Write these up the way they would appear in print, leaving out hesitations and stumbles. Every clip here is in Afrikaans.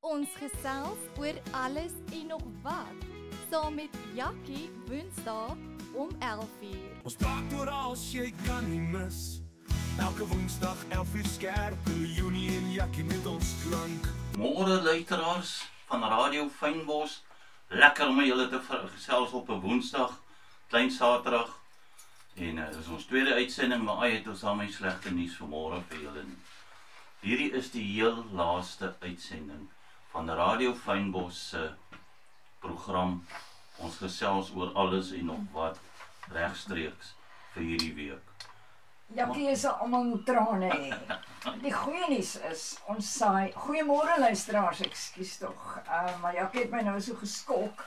Ons gesels oor alles en nog wat, saam met Jackie Woensdae om 11:00. Ons praat oor als jy kan nie mis. Elke Woensdag 11:00 skerp, Leonie en Jackie met ons klank. Môre luisteraars van Radio Fynbos, lekker om julle te gesels op 'n Woensdag, klein Saterdag. En dis ons tweede uitsending, maar het ons al my slegte nuus vir môre vir julle. Hierdie is die heel laaste uitsending van Radio Fynbos se program. Ons gesels oor alles en nog wat regstreeks vir hierdie week. Jackie is almal in trane. Die goeie nuus is, ons saai, goeiemôre luisteraars, ekskuus tog. Maar Jackie het my nou so geskok.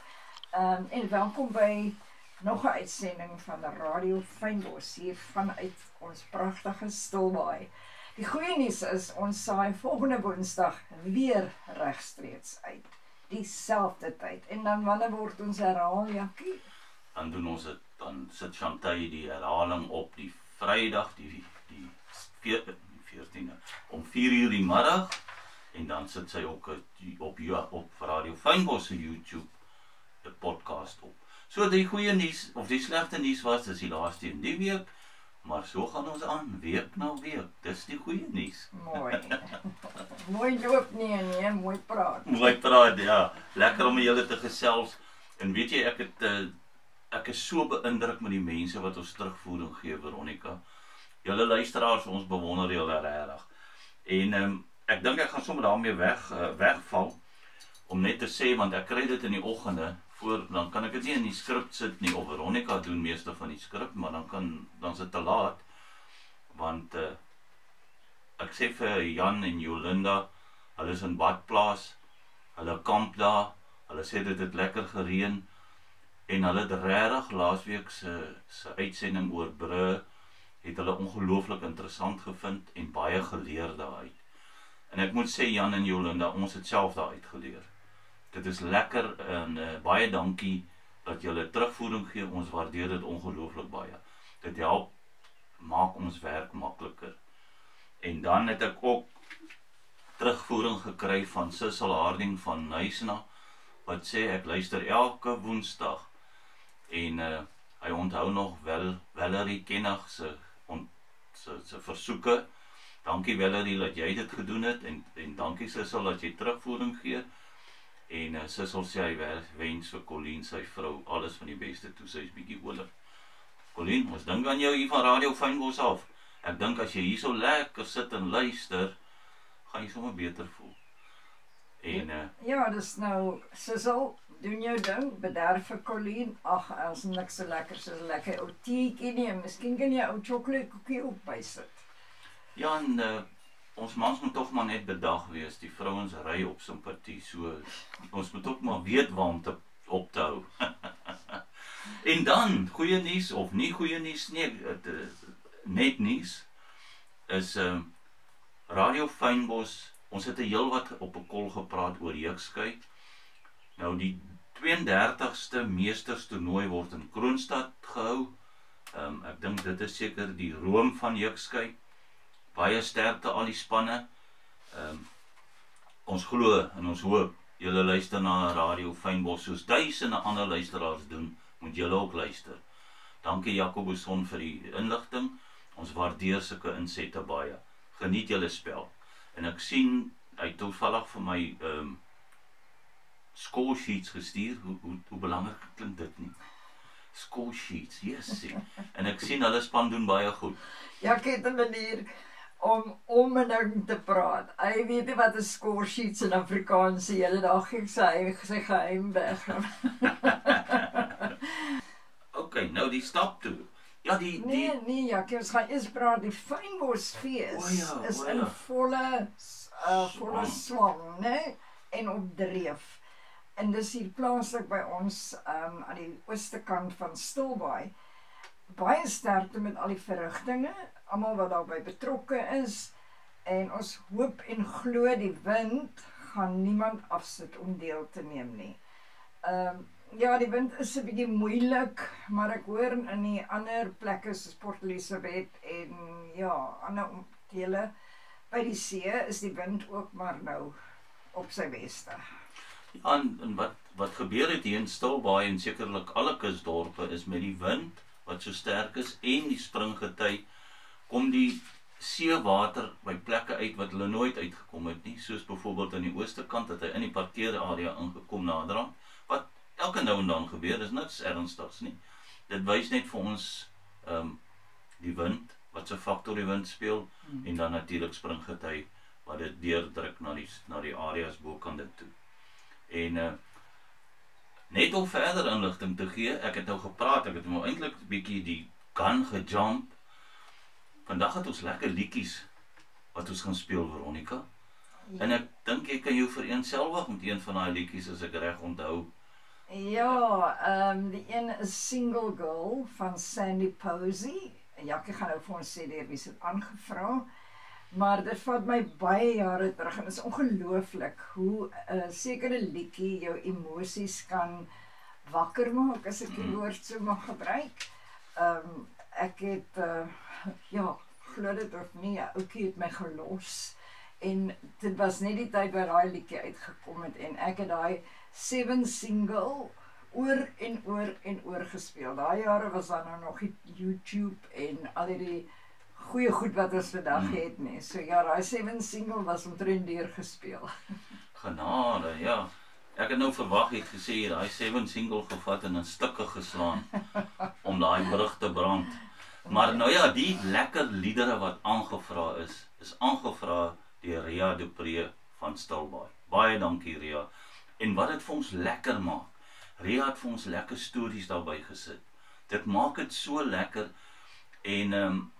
En welkom by nog 'n uitsending van Radio Fynbos hier vanuit ons pragtige Stilbaai. Die goeie nuus is, ons saai volgende Woensdag weer regstreeks uit. Dieselfde tyd. En dan wanneer word ons herhaal, Jackie? Dan doen ons dit, dan sit Chantay die herhaling op die Vrydag, die 14e, om 4:00 die middag. En dan sit sy ook op Radio Fynbos se YouTube die podcast op. So die goeie nuus, of die slegte nuus was, dis die laaste in die week. Maar so gaan ons aan, week na week. Dis die goeie nuus. Mooi. Mooi loop nee, mooi praat. Mooi praat, ja. Lekker om julle te gesels. En weet jy, ek is so beïndruk met die mense wat ons terugvoering gee, Veronica. Julle luisteraars, ons bewonder julle regtig. En ek dink ek gaan sommer daarmee wegval, om net te sê, want ek kry dit in die oggende, dan kan ek dit nie in die skrip sit nie, of Veronica doen meeste van die skrip, maar dan is dit te laat, want ek sê vir Jan en Jolinda, hulle is in Badplaas, hulle kamp daar, hulle sê dit het lekker gereën, en hulle het regtig laasweek se uitsending oor Brûe, het hulle ongelooflik interessant gevind, en baie geleer daaruit. En ek moet sê, Jan en Jolinda, ons het self daaruit geleer. Dit is lekker en baie dankie dat julle terugvoering gee, ons waardeer dit ongelooflik baie. Dit help, maak ons werk makliker. En dan het ek ook terugvoering gekry van Sissel Harding van Nysna, wat sê ek luister elke Woensdag, en hy onthou nog Valerie Kenach se versoeke. Dankie Valerie dat jy dit gedoen het, en dankie Sissel dat jy terugvoering gee. En Sissel sê hy wens vir Colleen, sy vrou, alles van die beste toe, sy is bietjie oulik. Colleen, ons dink aan jou hier van Radio Fynbos af. Ek dink as jy hier so lekker sit en luister, gaan jy sommer beter voel. En ja, dis nou, Sissel, doen jou ding, bederf vir Colleen. Ag, as niks so lekker soos 'n lekker ou teetjie nie, miskien kan jy 'n ou chocoladekoekie op bysit. Ja, en ons mans moet tog maar net bedag wees, die vrouens ry op simpatie, so ons moet ook maar weet waar om op te hou. En dan, goeie nuus, of nie goeie nuus nie, net nuus, is Radio Fynbos, ons het 'n heel wat op 'n kol gepraat oor Jukskei. Nou die 32ste meesterstoernooi word in Kroonstad gehou. Ek dink dit is seker die room van Jukskei. Baie sterkte al die spanne. Ons glo en ons hoop, julle luister na Radio Fynbos, soos duisende ander luisteraars doen, moet julle ook luister. Dankie Jacobuson vir die inligting, ons waardeer sulke insette baie. Geniet julle spel. En ek sien, hy het toevallig vir my score sheets gestuur, hoe belangrik klink dit nie? Score sheets, yes. En ek sien hulle span doen baie goed. Ja, ek het 'n manier om en ding te praat. Hy weet nie wat 'n score sheets in Afrikaans sê, hele dag gee ek sy geheim weg. Okay, nou die stap toe. Ja, Nee, Jackie, ons gaan eers praat, die Fynbos fees is in volle swang, né? En op dreef. En dis hier plaaslik by ons aan die ooste kant van Stilbaai. Baie sterkte met al die verrigtinge, almal wat daarbey betrokke is, en ons hoop en glo die wind gaan niemand afsit om deel te neem nie. Ja, die wind is 'n bietjie moeilik, maar ek hoor in die ander plekke soos Port Elizabeth en ja, ander dele by die see is die wind ook maar nou op sy beste. Ja, en wat gebeur het hier in Stilbaai en sekerlik alle kusdorpe is met die wind wat so sterk is en die springgety, kom die seewater by plekke uit wat hulle nooit uitgekom het nie, soos byvoorbeeld aan die ooste kant het hy in die parkeerarea ingekom naderhand, wat elke nou en dan gebeur, is niks ernstigs nie. Dit wys net vir ons die wind, wat se faktor die wind speel, en dan natuurlik springgety wat dit deurdruk na die areas bokant dit toe. En net om verder inligting te gee, ek het nou gepraat, ek het nou eintlik 'n bietjie die gun gejump. Vandag het ons lekker liedjies wat ons gaan speel, Veronica. Ja. En ek dink ek kan jou vereenselwig met een van daai liedjies as ek reg onthou. Ja, die een is Single Girl van Sandy Posey. Jackie gaan nou vir ons sê deur wie se aangevra. Maar dit vat my baie jare terug en is ongelooflik hoe 'n sekere liedjie jou emosies kan wakker maak, as ek die woord so mag gebruik. Ek het ja, glo dit of nie, 'n ouetjie het my gelos en dit was net die tyd waar daai liedjie uitgekom het en ek het daai 7 single oor en oor en oor gespeel. Daai jare was daar nou nog die YouTube en al die goeie goed wat ons vandag het nie. So ja, daai 7 single was omtrent deur gespeel. Genade, ja. Ek het nou verwag het gesê daai 7 single gevat en in stukke geslaan om daai brug te brand. Maar nou ja, die lekker liedere wat aangevra is aangevra deur Ria Du Preez van Stilbaai. Baie dankie Ria. En wat dit vir ons lekker maak, Ria het vir ons lekker stories daarby gesit. Dit maak dit so lekker en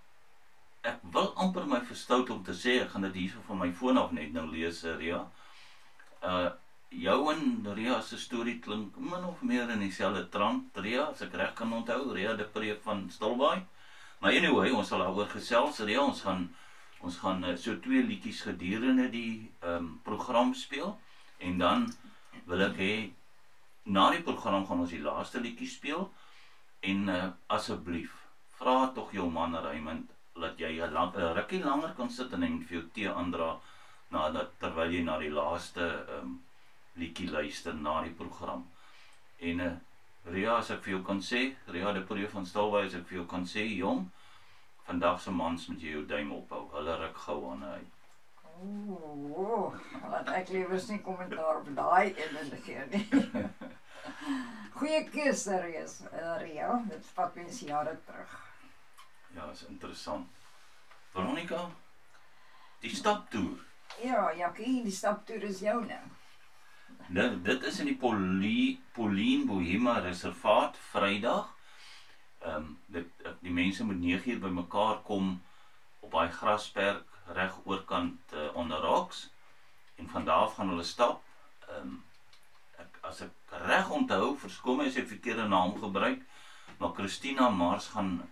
ek wil amper my verstout om te sê, ek gaan dit hierso van my foon af net nou lees, Ria. Jou en Ria se storie klink min of meer in dieselfde trant, Ria, as ek reg kan onthou, Ria Du Preez van Stilbaai. Maar anyway, ons sal daaroor gesels, Ria, ons gaan so 2 liedjies gedurende die program speel, en dan wil ek hê, na die program gaan ons die laaste liedjie speel, en asseblief, vra tog jou man Raymond, dat jy 'n rukkie langer kan sit en hy moet vir jou tee aandra, terwyl jy na die laaste liedjie luister na die program. En Ria, as ek vir jou kan sê, Ria Du Preez van Stilbaai, as ek vir jou kan sê, jong, vandag se mans moet jy jou duim ophou, hulle ruk gou aan uit. Laat ek liewers nie kommentaar op daai ene gee nie. Goeie keuse, Ria, dit vat mens jare terug. Ja, is interessant. Veronica, die staptoer. Ja, Jackie, die staptoer is joune. Dit is in die Pauline Bohema Reservaat, Vrydag. Die mense moet 9 uur by mekaar kom op daai grasperk reg oorkant onder Rocks, en van daar af gaan hulle stap. As ek reg onthou, verskoon my as ek verkeerde naam gebruik, maar Christina Mars gaan,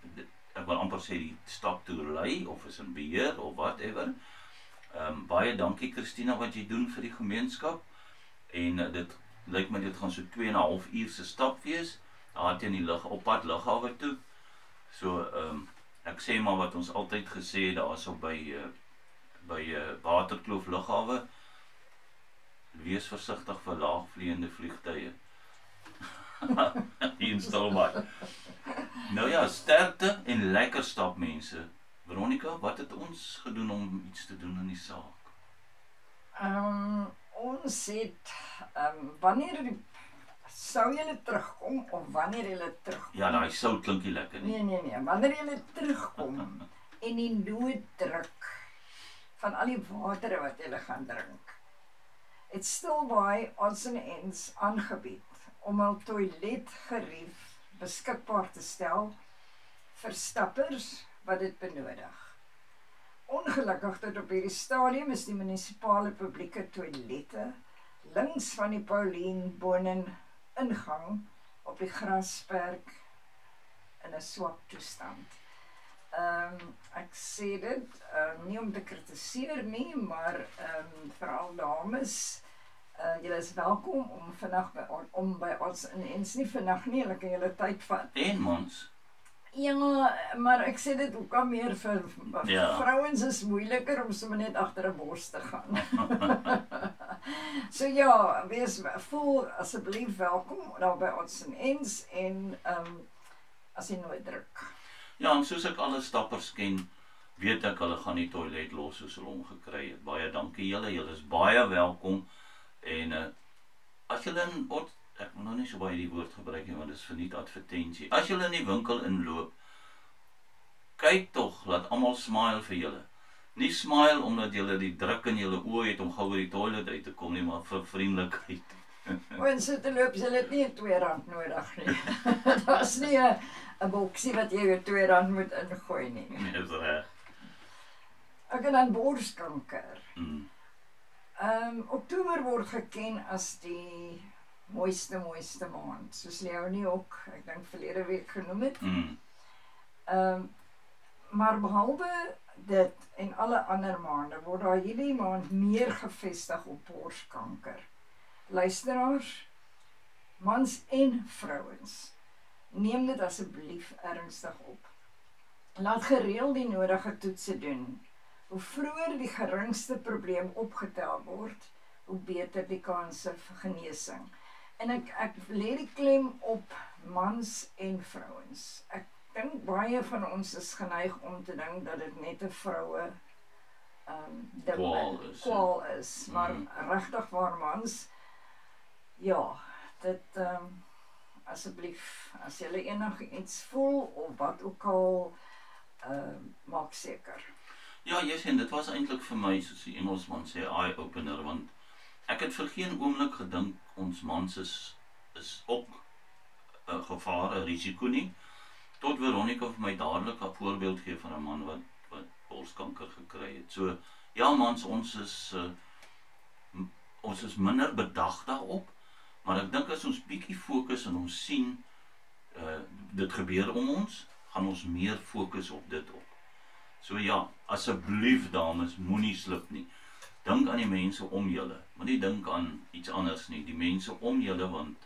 ek wil amper sê, die staptoer lei, of is in beheer, of whatever. Baie dankie Christina wat jy doen vir die gemeenskap, en dit lyk my dit gaan so 2,5 uur se stap wees, daar teen die op pad lughawe toe. So, ek sê maar wat ons altyd gesê, daar is op by Waterkloof lughawe, wees versigtig vir laagvliegende vliegtuie. Hier in Stilbaai. Nou ja, sterkte en lekker stap mense. Veronica, wat het ons gedoen om iets te doen in die saak? Ons het, wanneer sou julle terugkom, of wanneer julle terugkom? Ja, daai sout klinkie lekker nie. Nee, wanneer julle terugkom en die nooddruk van al die watere wat julle gaan drink, het Stilbaai ons en eens aangebied om 'n toiletgerief beskikbaar te stel vir stappers wat dit benodig. Ongelukkig tot op hierdie stadium is die munisipale publieke toilette links van die Pauline Bonen ingang op die grasperk in 'n swak toestand. Ek sê dit nie om te kritiseer nie, maar veral dames, julle is welkom om vandag by ons in ens nie vandag nie, julle kan julle tyd vat. En mans. Ja, maar ek sê dit ook al meer vir vrouens is moeiliker om sommer net agter 'n bos te gaan. So ja, voel asseblief welkom daar by ons in Ens en as jy nooit druk. Ja, en soos ek alle stappers ken, weet ek hulle gaan die toilet los soos hulle hom gekry het. Baie dankie julle is baie welkom. En as julle ek wil nou nie so baie die woord gebruik nie, want dit is verniet advertensie. As julle in die winkel inloop, kyk tog, laat almal smile vir julle. Nie smile omdat julle die druk in julle oë het om gou by die toilet uit te kom nie, maar vir vriendelikheid. En so te loop, jy het nie R2 nodig nie. Daar is nie 'n boksie wat jy R2 moet ingooi nie. Nee, is reg. Ek het dan borskanker. Oktober word geken as die mooiste maand, soos Leonie ook, ek dink verlede week genoem het. Maar behalwe dit en alle ander maande word daar hierdie maand meer gefestig op borskanker. Luisteraars, mans en vrouens, neem dit asseblief ernstig op. Laat gereeld die nodige toetse doen. Hoe vroeër die geringste probleem opgetel word, hoe beter die kanse vir genesing. En ek lê die klem op mans en vrouens. Ek dink baie van ons is geneig om te dink dat dit net 'n vroue kwaal is. Maar regtig waar mans, ja, dit asseblief, as jy enigiets voel of wat ook al, maak seker. Ja, en dit was eintlik vir my, soos die Engelsman sê, eye-opener, want ek het vir geen oomblik gedink ons mans is ook 'n gevaar, 'n risiko nie, tot Veronica vir my dadelik 'n voorbeeld gee van 'n man wat borskanker gekry het. So, ja mans, ons is minder bedag daarop, maar ek dink as ons bietjie fokus en ons sien dit gebeur om ons, gaan ons meer fokus op dit op. So ja, asseblief dames, moenie slip nie. Dink aan die mense om julle, moenie dink aan iets anders nie, die mense om julle, want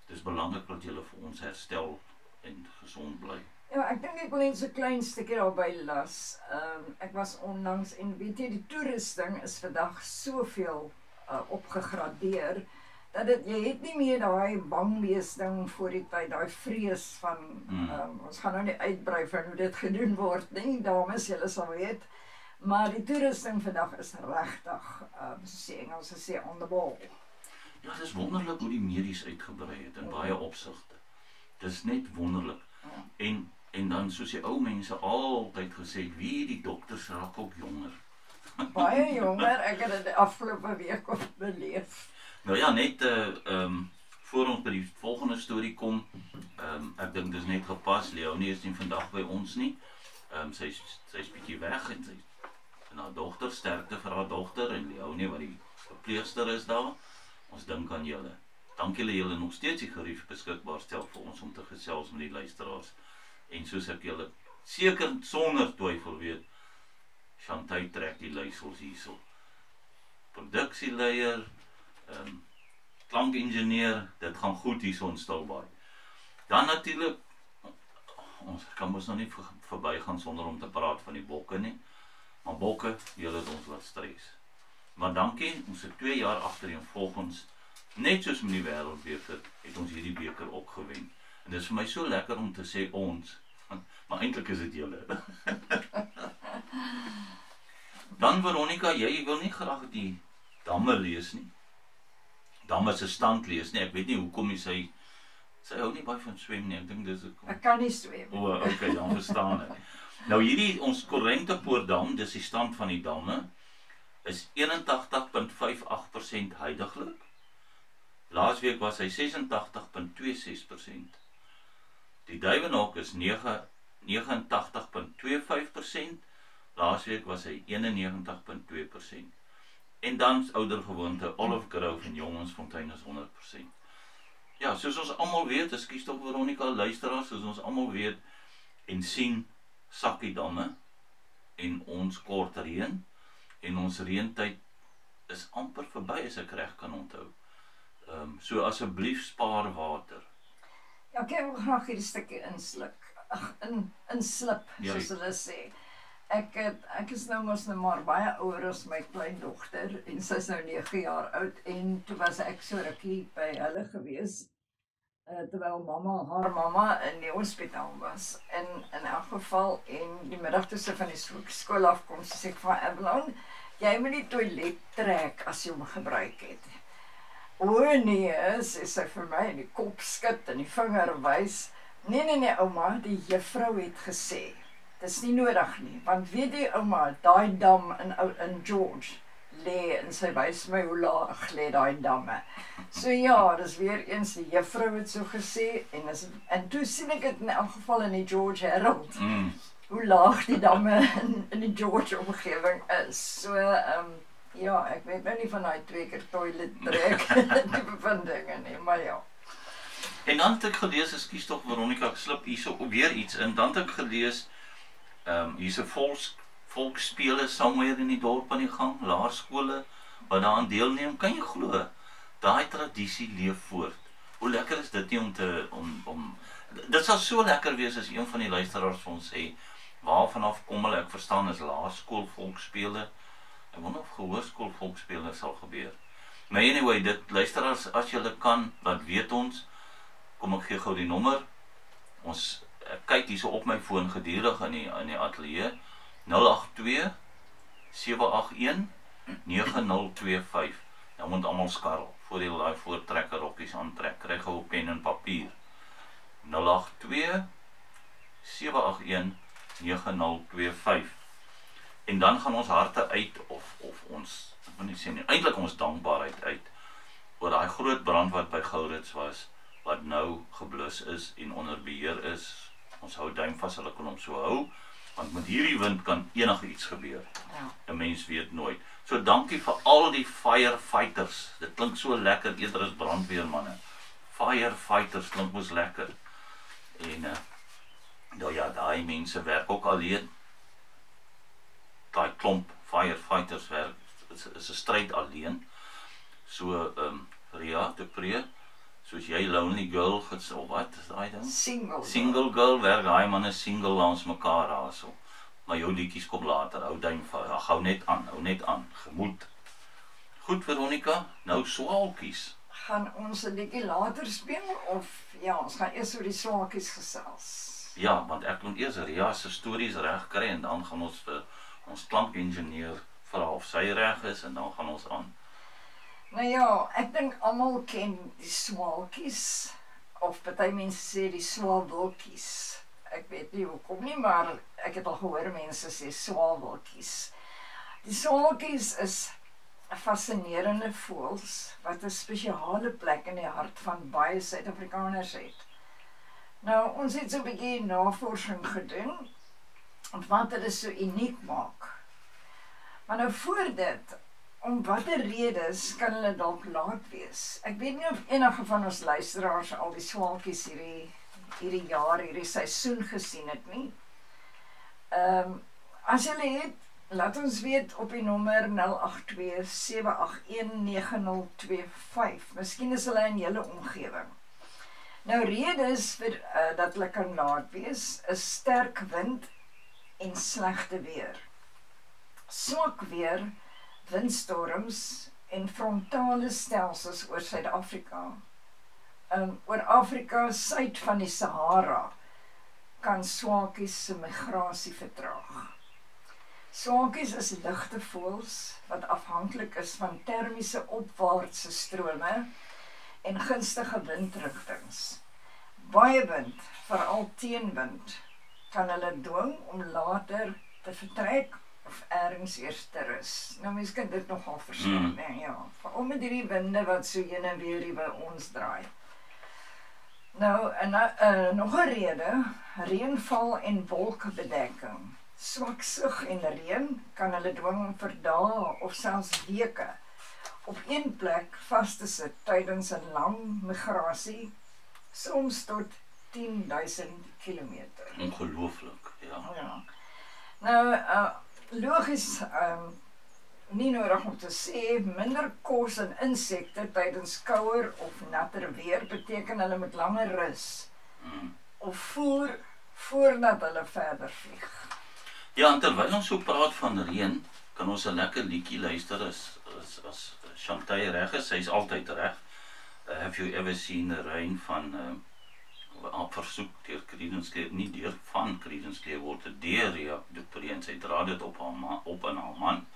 dit is belangrik dat julle vir ons herstel en gesond bly. Ja, ek dink ek wil net so 'n klein stukkie daarby las. Ek was onlangs en weet jy, die toerusting is vandag soveel opgegradeer, dat jy het nie meer daai bangwees ding voor die tyd, daai vrees van, ons gaan nou nie uitbrei van hoe dit gedoen word nie, dames, julle sal weet, maar die toerusting vandag is regtig, soos die Engelse sê, on the ball. Ja, dit is wonderlik hoe die medies uitgebrei het in baie opsigte. Dit is net wonderlik. En dan, soos die ou mense altyd gesê het, wie die dokters raak ook jonger. Baie jonger, ek het dit die afgelope week op beleef. Nou ja, net voor ons by die volgende storie kom, ek dink dis net gepas, Leonie is nie vandag by ons nie, sy is bietjie weg en haar dogter, sterkte vir haar dogter, en Leonie wat die verpleegster is daar, ons dink aan julle. Dankie julle nog steeds die gerief beskikbaar stel vir ons om te gesels met die luisteraars, en soos ek julle seker sonder twyfel weet, Chantay trek die leiersels hierso. Produksieleier, klankingenieur, dit gaan goed hierso in Stilbaai. Dan natuurlik, ons kan mos nou nie verbygaan sonder om te praat van die bokke nie, maar bokke, julle het ons laat stres. Maar dankie, ons het 2 jaar agtereenvolgens, net soos met die wêreldbeker, het ons hierdie beker ook gewen. En dit is vir my so lekker om te sê ons, maar eintlik is dit julle. Dan Veronica, jy wil nie graag die damme lees nie. Damme se stand lees nie. Ek weet nie hoekom sy hou nie baie van swem nie. Ek dink dis ek kan nie swem. Okay, dan verstaan ek. Nou hierdie ons Korentepoortdam, dis die stand van die damme, is 81.58% huidiglik. Laasweek was hy 86.26%. Die Duivenhoek is 89.25%. Laasweek was hy 91.2%. En dan oudergewoonte Olive Grove en Jongensfontein is 100%. Ja, soos ons almal weet, ekskuus tog Veronica, luisteraars, soos ons almal weet en sien, sak die damme en ons kort reën en ons reëntyd is amper verby as ek reg kan onthou. So asseblief spaar water. Ja, ek wil graag hierdie stukkie inslip, soos hulle sê. Ek is nou mos nou maar baie ouer as my kleindogter en sy is nou 9 jaar oud en toe was ek so rukkie by hulle gewees terwyl haar mamma in die hospitaal was. En in elk geval en die middag toe sy van die skool afkom, sê ek van Evelyn, jy moet die toilet trek as jy hom gebruik het. O nee, sê sy vir my en die kop skud en die vinger wys. Nee ouma, die juffrou het gesê. Dis nie nodig nie, want weet jy ouma, daai dam in George lê en sy wys my hoe laag lê daai damme. So ja, dis weer eens die juffrou het so gesê en toe sien ek dit in elk geval in die George Herald. Hoe laag die damme in die George omgewing is. So ja, ek weet nou nie van daai 2 keer toilet trek die bevindinge nie, maar ja. En dan het ek gelees, ekskuus tog Veronica, ek slip hierso weer iets in, dan het ek gelees hier's 'n volksspele somewhere in die dorp aan die gang, laerskole wat daaraan deelneem. Kan jy glo? Daai tradisie leef voort. Hoe lekker is dit nie om dit sal so lekker wees as een van die luisteraars vir ons sê waarvanaf kom hulle, ek verstaan is laerskool volksspele. Ek wonder of gehoorskool volksspele sal gebeur. Maar anyway, dit luisteraars, as julle kan, laat weet ons. Kom ek gee gou die nommer. Ons kyk hierso op my foon gedurig in die ateljee 082 781 9025. Nou moet almal skarrel voor jy daai voortrekker rokkies aantrek. Kry gou 'n pen en papier. 082 781 9025. En dan gaan ons harte uit of ons, ek wil nie sê nie, eintlik ons dankbaarheid uit oor daai groot brand wat by Gourits was, wat nou geblus is en onder beheer is. Ons hou duim vas, hulle kan hom so hou, want met hierdie wind kan enigiets gebeur. Ja. 'n Mens weet nooit. So dankie vir al die firefighters. Dit klink so lekker, eerder as brandweermanne. Firefighters klink mos lekker. En nou ja, daai mense werk ook alleen. Daai klomp firefighters werk, is 'n stryd alleen. So Ria de Pre, soos jy Lonely Girl of wat is daai ding? Single girl, werk daai manne single langs mekaar daarso. Maar jou liedjies kom later, hou duim vas, hou net aan, gemoed. Goed Veronica, nou swaalkies. Gaan ons 'n liedjie later speel of ja, ons gaan eers oor die swaalkies gesels. Ja, want ek moet eers Ria se stories reg kry en dan gaan ons vir ons klankingenieur vra of sy reg is en dan gaan ons aan. Nou ja, ek dink almal ken die swaalkies of party mense sê die swaalwilkies. Ek weet nie hoekom nie, maar ek het al gehoor mense sê swaalwilkies. Die swaalkies is 'n fascinerende voëls wat 'n spesiale plek in die hart van baie Suid-Afrikaners het. Nou, ons het so 'n bietjie navorsing gedoen wat dit so uniek maak. Maar nou voor dit, om watter redes kan hulle dalk laat wees? Ek weet nie of enige van ons luisteraars al die swaalkies hierdie jaar, hierdie seisoen gesien het nie. As julle het, laat ons weet op die nommer 082 781 9025. Miskien is hulle in julle omgewing. Nou redes vir dat hulle kan laat wees, is sterk wind en slegte weer. Swak weer, windstorms en frontale stelsels oor Suid-Afrika. Oor Afrika suid van die Sahara kan swaalkies se migrasie vertraag. Swaalkies is ligte voëls wat afhanklik is van termiese opwaartse strome en gunstige windrigtings. Baie wind, veral teenwind, kan hulle dwing om later te vertrek of ergens eers te rus. Nou mens kan dit nogal verstaan, ja. Veral met hierdie winde wat so heen en weer hier by ons draai. Nou, nog 'n rede, reënval en wolkbedekking. Swak sig en reën kan hulle dwing om vir dae of selfs weke op een plek vas te sit tydens 'n lang migrasie, soms tot 10.000 kilometer. Ongelooflik, ja. Nou, logies, nie nodig om te sê, minder kos en insekte tydens kouer of natter weer beteken hulle met langer rus of voer voordat hulle verder vlieg. Ja, en terwyl ons so praat van reën, kan ons 'n lekker liedjie luister as Chantay reg is, sy is altyd reg. Have you ever seen the rain van op versoek deur Creedence Clearwater, nie deur van Creedence Clearwater, deur Ria du Preez, en sy dra dit op in haar man.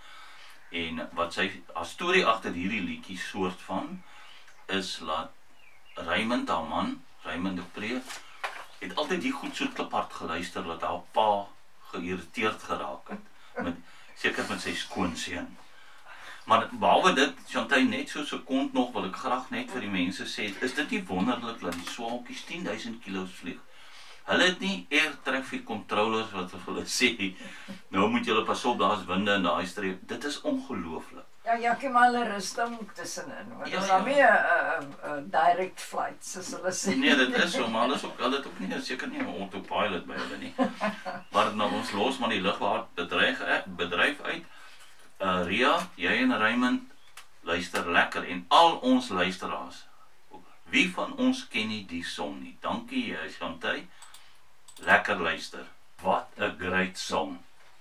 En wat haar storie agter hierdie liedjie soort van is laat Raymond, haar man, Raymond du Preez, het altyd die goed so kliphard geluister dat haar pa geïrriteerd geraak het, seker met sy skoonseun. Maar behalwe dit, Chantay, net so sekond nog wil ek graag net vir die mense sê, is dit nie wonderlik dat die swaalkies 10.000 kilos vlieg? Hulle het nie air traffic controllers wat vir hulle sê, nou moet julle pas op, daar is winde in daai streep. Dit is ongelooflik. Ja, Jackie, maar hulle rusting tussenin, want hulle het meer direct flights, soos hulle sê. Nee, dit is so, maar hulle het ook nie, seker nie 'n autopilot by hulle nie. Maar nou ons los maar die lugvaartbedryf uit. Ria, jy en Raymond luister lekker en al ons luisteraars. Wie van ons ken nie die song nie? Dankie, Chantay. Lekker luister. What a great song.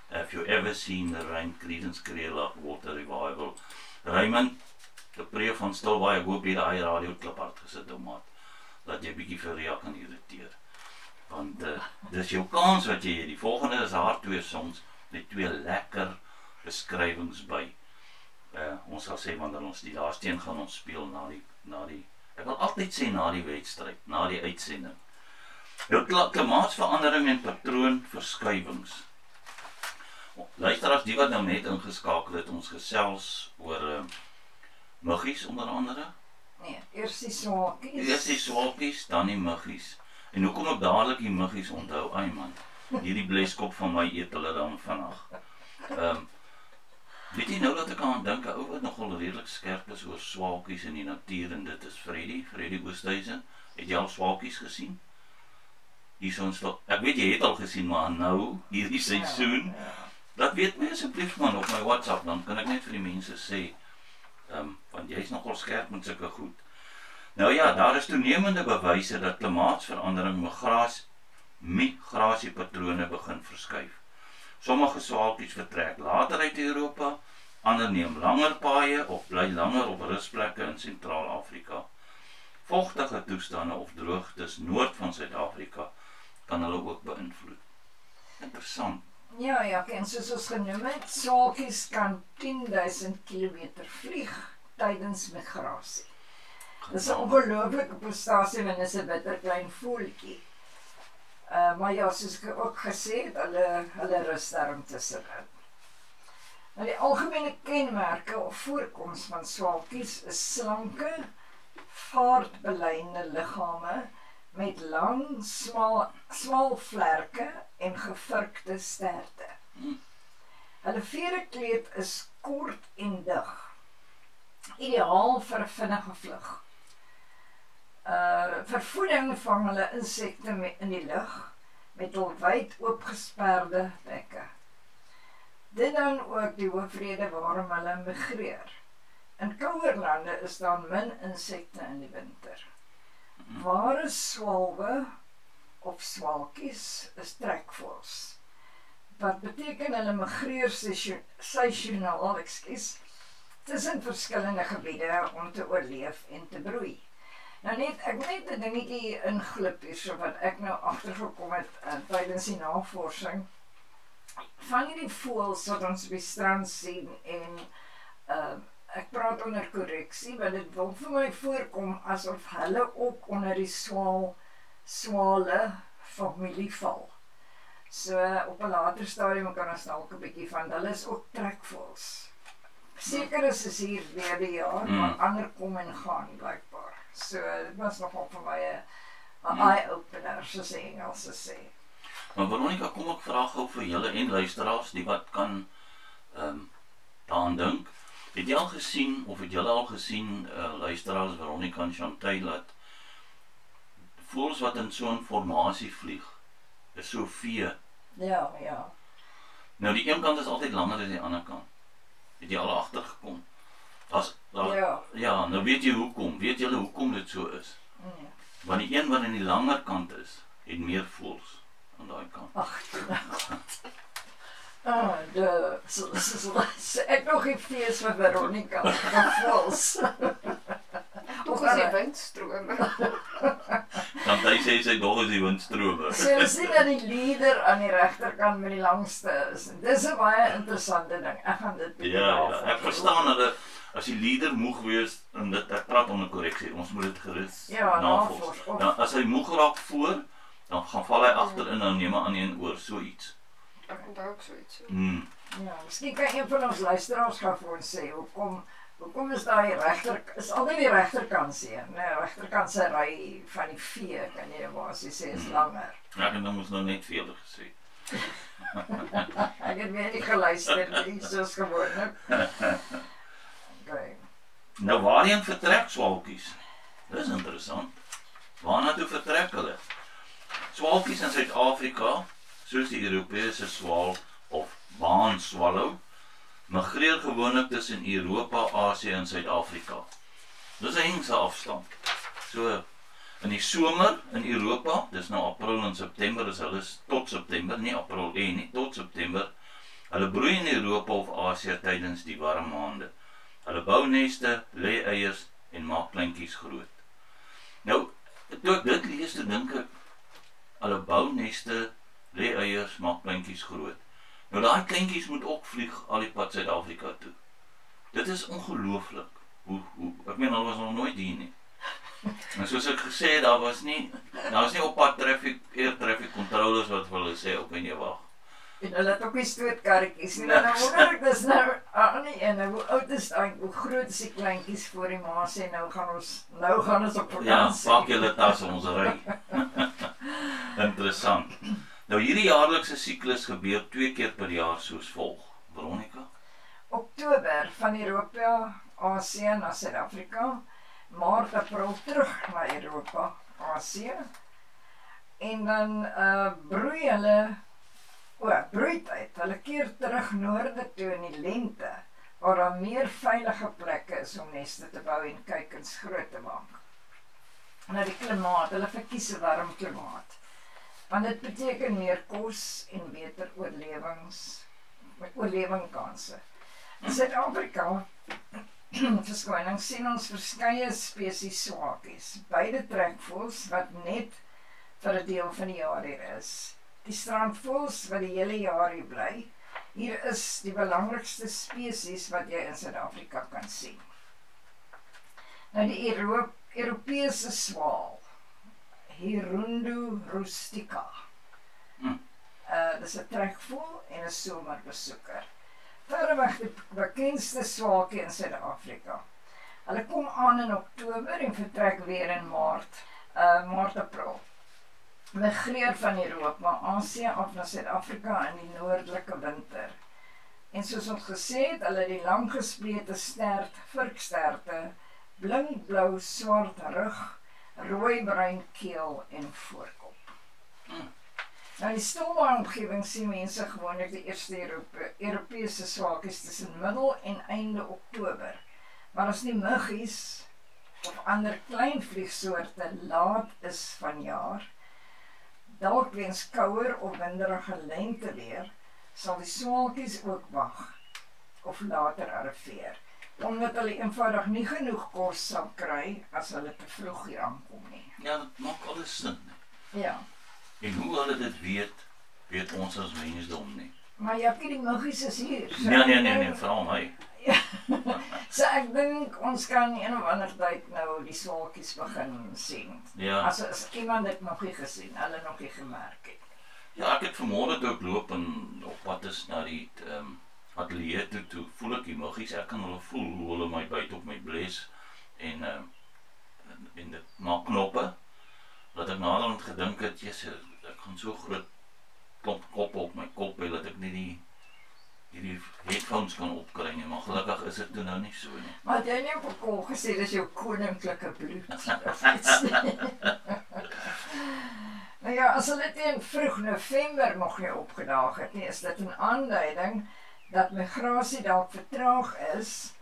Have you ever seen the rain? Creedence Clearwater Revival. Raymond, die Preez van Stilbaai, ek hoop jy daai radio kliphard gesit om dat jy bietjie vir Ria kan irriteer. Want dis jou kans wat jy het. Die volgende is haar 2 songs met 2 lekker beskrywings by. Ons sal sê wanneer ons die laaste een gaan ons speel na die ek wil altyd sê na die wedstryd, na die uitsending. Nou klimaatsverandering en patroonverskuiwings. Luisteraars, die wat nou net ingeskakel het, ons gesels oor muggies onder andere. Nee, eers die swaalkies. Eers die swaalkies, dan die muggies. En hoekom ek dadelik die muggies onthou, ai man, hierdie bleskop van my eet hulle dan vandag. Weet jy nou dat ek aan dink, 'n ou wat nogal redelik skerp is oor swaalkies in die natuur, en dit is Freddy Oosthuizen. Het jy al swaalkies gesien? Ek weet jy het al gesien, maar nou, hierdie seisoen, dat weet my asseblief man op my WhatsApp, dan kan ek net vir die mense sê, want jy is nogal skerp met sulke goed. Nou ja, daar is toenemende bewyse dat klimaatsverandering migrasiepatrone begin verskuif. Sommige swaalkies vertrek later uit Europa, ander neem langer paaie of bly langer op rusplekke in Sentraal-Afrika. Vogtige toestande of droogtes noord van Suid-Afrika kan hulle ook beïnvloed. Interessant. Ja, en soos ons genoem het, swaalkies kan 10.000 kilometer vlieg tydens migrasie. Dis 'n ongelooflike prestasie, want dit is 'n bitter klein voeltjie. Maar ja, soos ek ook gesê het, hulle rus daarom tussenin. Nou die algemene kenmerke of voorkoms van swaalkies is slanke, vaartbeleide liggame met lang, smal vlerke en gevurkte sterte. Hulle verekleed is kort en dig, ideaal vir 'n vinnige vlug. Vir voeding vang hulle insekte in die lug met hul wyd oopgesperde bekke. Dit dan ook die hoofrede waarom hulle migreer. In kouer lande is daar min insekte in die winter. Ware swalwe of swaalkies is trekvoëls. Wat beteken hulle migreer seisoonaal, tussen verskillende gebiede om te oorleef en te broei. Nou ek net 'n dingetjie inglip hierso wat ek nou agtergekom het tydens die navorsing. Van hierdie voëls wat ons op die strand sien en ek praat onder korreksie, want dit wil vir my voorkom asof hulle ook onder die swale familie val. So op 'n later stadium kan ons dalk 'n bietjie van hulle is ook trekvoëls. Seker is hier weer die jaar, maar ander kom en gaan blykbaar. So dit was nogal vir my 'n eye-opener, soos die Engelse sê. Maar Veronica, kom ek vra gou vir julle en luisteraars die wat kan daaraan dink. Het jy al gesien, of het julle al gesien, luisteraars Veronica en Chantay, dat voëls wat in so 'n formasie vlieg, is so vee. Ja. Nou die een kant is altyd langer as die ander kant. Het jy al agtergekom? Ja, nou weet jy hoekom. Weet julle hoekom dit so is? Nee. Want die een wat in die langer kant is, het meer voëls aan daai kant. Ag, Ek nog die fees vir Veronica, gevoels. Toch is die windstrome. Dan hy sê nog is die windstrome. So ons sien dat die leader aan die regterkant met die langste is. Dis 'n baie interessante ding. Ek gaan dit Ja, ek verstaan hulle as die leader moeg wees en dit ek praat onder korreksie. Ons moet dit gerus navors. Dan as hy moeg raak voor, dan gaan val hy agterin en dan neem hy aan een oor so iets. Ek onthou ook so iets. Ja, miskien kan een van ons luisteraars gaan vir ons sê hoekom is daai is altyd die regterkant se, nee, regterkant se ry van die vee kan jy basies sê is langer. Ja, en dan moes nou net veel gesê. Ek het weer nie geluister nie, soos gewoonlik. Okay. Nou waarheen vertrek swaalkies? Dis interessant. Waarna toe vertrek hulle? Swaalkies in Suid-Afrika, soos die Europese swaal of baanswallow, migreer gewoonlik tussen Europa, Asië en Suid-Afrika. Dis 'n hengse afstand. So in die somer in Europa, dis nou April en September, is hulle tot September, nie April nie, tot September. Hulle broei in Europa of Asië tydens die warm maande. Hulle bou neste, lê eiers en maak kleintjies groot. Nou, toe ek dit lees, toe dink ek, hulle bou neste, lê eiers, maak kleintjies groot. Nou daai kleintjies moet ook vlieg al die pad Suid-Afrika toe. Dit is ongelooflik. Ek meen, hulle was nog nooit hier nie. En soos ek gesê het, daar was nie op pad air traffic controllers wat vir hulle sê, op en jy wag. En hulle het ook nie stootkarretjies nie. Nou wonder ek, dis nou aan die ene, hoe oud is daai, hoe groot is die kleintjies voor die ma sê, nou gaan ons op vakansie. Ja, pak julle tas, ons ry. Interessant. Nou hierdie jaarlikse siklus gebeur 2 keer per jaar soos volg. Veronica? Oktober van Europa, Asië na Suid-Afrika, Maart, April terug na Europa, Asië. En dan broei hulle broeityd. Hulle keer terug noorde toe in die lente, waar daar meer veilige plekke is om neste te bou en kuikens groot te maak. Nou die klimaat, hulle verkies 'n warm klimaat. Want dit beteken meer kos en beter oorlewingskanse. In Suid-Afrika, verskoning, sien ons verskeie spesies swaakies. Beide trekvoëls wat net vir 'n deel van die jaar hier is. Die strandvoëls wat die hele jaar hier bly. Hier is die belangrikste spesies wat jy in Suid-Afrika kan sien. Nou die Europese swaal, Hirundo rustica. Dis 'n trekvoël en 'n somerbesoeker. Verreweg die bekendste swaalkie in Suid-Afrika. Hulle kom aan in Oktober en vertrek weer in Maart, April. Migreer van Europa, Asië af na Suid-Afrika in die noordelike winter. En soos ons gesê het, hulle die langgesplete stert, varksterte, blinkblou swart rug, rooi-bruin keel en voorkop. Nou in die stilbare omgewing sien mense gewoonlik die eerste Europese swaalkies tussen middel en einde Oktober. Maar as die muggies of ander klein vliegsoorte laat is van jaar, dalk weens kouer of winderige lenteweer, sal die swaalkies ook wag of later arriveer, omdat hulle eenvoudig nie genoeg kos sal kry as hulle te vroeg hier aankom nie. Ja, dat maak alles sin. Ja. En hoe hulle dit weet ons as mensdom nie. Maar Jackie, die muggies is hier. So Nee, vra my. Ja. So ek dink ons kan een of ander tyd nou die swaalkies begin sien. Ja. As iemand dit nog nie gesien, hulle nog nie gemerk het. Ja, ek het vanmôre toe ek loop en op pad is na die ateljee toe voel ek die muggies, ek kan hulle voel hoe hulle my byt op my bles en dit maak knoppe. Dat ek naderhand gedink het, ek gaan so groot klomp koppe op my kop hê dat ek nie hierdie headphones kan opkry nie, maar gelukkig is dit toe nou nie so nie. Maar het jy nie op 'n kol gesê dis jou koninklike bloed of iets nie? Nou ja, as hulle teen vroeg November nog nie opgedaag het nie, is dit 'n aanduiding dat migrasie dalk vertraag is,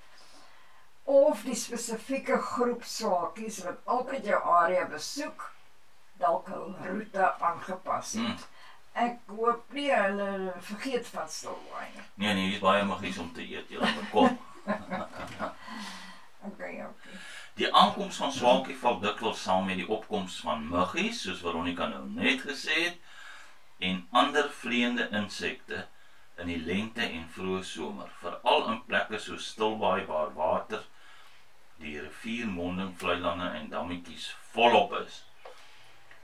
of die spesifieke groep swaalkies wat altyd jou area besoek, dalk hul roete aangepas het. Ek hoop nie hulle vergeet van Stilbaai nie. Nee, hier is baie muggies om te eet, julle moet kom. Okay. Die aankoms van swaalkie val dikwels saam met die opkoms van muggies, soos Veronica nou net gesê het, en ander vleiende insekte in die lente en vroeë somer, veral in plekke soos Stilbaai waar water, die riviermonding, vlei lande en dammetjies volop is.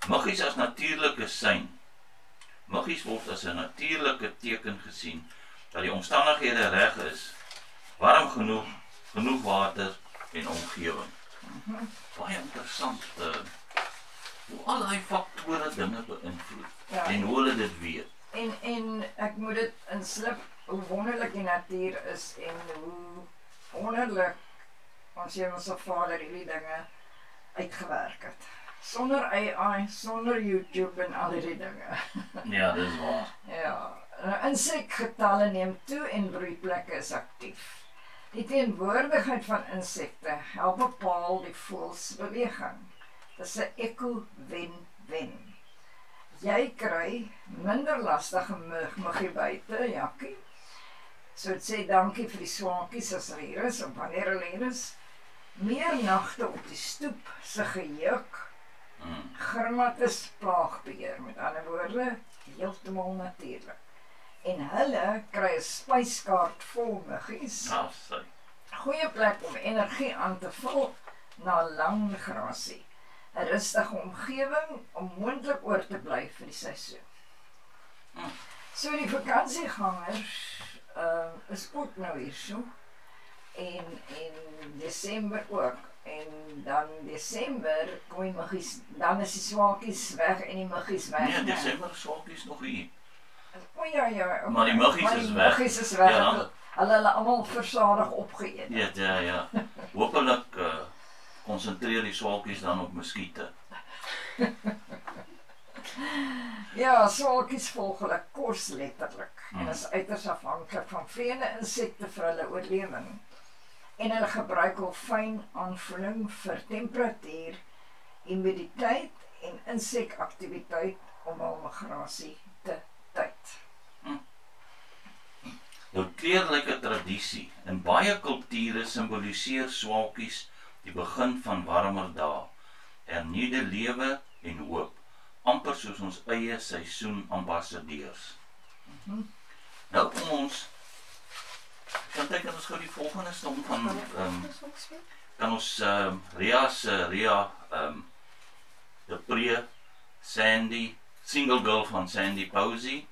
Muggies as natuurlike sein. Muggies word as 'n natuurlike teken gesien dat die omstandighede reg is, warm genoeg water en omgewing. Baie interessant hoe al die faktore dinge beïnvloed en hoe hulle dit weet. En ek moet dit inslip hoe wonderlik die natuur is en hoe wonderlik ons Hemelse Vader hierdie dinge uitgewerk het. Sonder AI, sonder YouTube en al die dinge. Ja, dis waar. Ja, insekgetalle neem toe en broeiplekke is aktief. Die teenwoordigheid van insekte help bepaal die voëlsbeweging. Dis 'n eko-wen-wen. Jy kry minder lastige muggie buite, Jakkie. So dit sê dankie vir die swaalkies as hulle hier is, en wanneer hulle hier is, meer nagte op die stoep se gejuk. Grimmatis plaagbeheer, met ander woorde, heeltemal natuurlik. En hulle kry 'n spyskaart vol muggies. Goeie plek om energie aan te vul na lang migrasie. 'n Rustige omgewing om moontlik oor te bly vir die seisoen. So die vakansiegangers is ook nou hier so. En Desember ook. En dan Desember kom die muggies, dan is die swaalkies weg en die muggies weg. Nee, Desember swaalkies nog hier. O ja. Maar die muggies is weg. Die muggies is weg. Ja. Hulle almal versadig opgeëet. Ja. Hoopelik konsentreer die swaalkies dan op muskiete. Ja, swaalkies volg hulle kos letterlik. En is uiters afhanklik van vele insekte vir hulle oorlewing. En hulle gebruik hul fyn aanvoeling vir temperatuur, humiditeit en insekaktiwiteit om hul migrasie te tyd. Nou kleurryke tradisie. In baie kulture simboliseer swaalkies die begin van warmer dae, hernuide lewe en hoop, amper soos ons eie seisoenambassadeurs. Nou kom ons kan ons gou die volgende stom van kan ons Ria de Pre Sandy, single girl van Sandy Posey.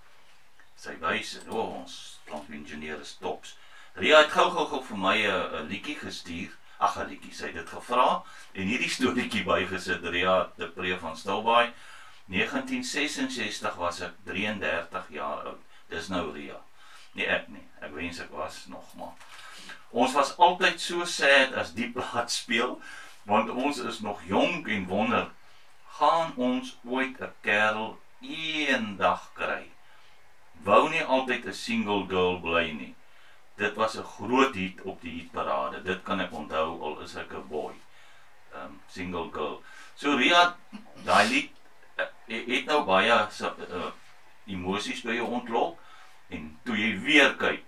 Sy wys, ons klankingenieur is tops. Ria het gou vir my 'n liedjie gestuur. Ag, 'n liedjie, sy het dit gevra en hierdie storieetjie bygesit. Ria de Pre van Stilbaai. 1966 was ek 33 jaar oud. Dis nou Ria. Nee, ek nie. Ek wens ek was nog maar. Ons was altyd so sad as die plaat speel, want ons is nog jonk en wonder, gaan ons ooit 'n kerel eendag kry? Wou nie altyd 'n single girl bly nie. Dit was 'n groot hit op die hitparade. Dit kan ek onthou al is ek 'n boy. Single girl. So Ria, daai lied het nou baie emosies by jou ontlok. En toe jy weer kyk,